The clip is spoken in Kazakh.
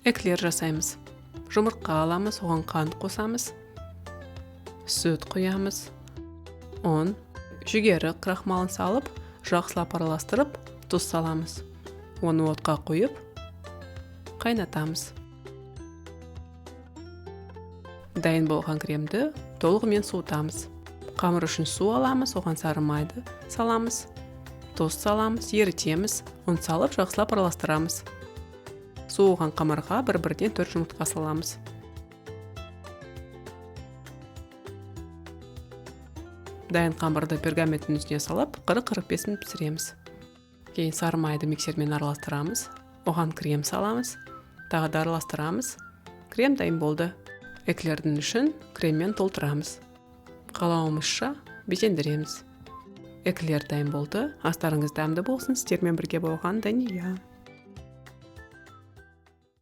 эклер жасаймыз. Жұмыртқа аламыз, оған қант қосамыз, сүт құямыз, ұн, жүгері крахмалын салып, жақсылап араластырып, тұз саламыз. Оны отқа қойып, қайнатамыз. Дайын болған кремді толығымен суытамыз. Қамыр үшін су аламыз, оған сары майды саламыз, тұз саламыз, ерітеміз, ұн салып, жақсылап араластырамыз. Суыған қамырға бір-бірден 4 жұмыртқа саламыз. Дайын қамырды пергаметтің үстіне салып, 40-45 минут пісіреміз. Кейін сары майды миксермен араластырамыз, оған крем саламыз, тағы да араластырамыз. Крем дайын болды. Эклердің үшін креммен толтырамыз. Қалауымызша безендіреміз. Эклер дайын болды. Астарыңыз дәмді болсын. Сіздермен бірге болған Дания.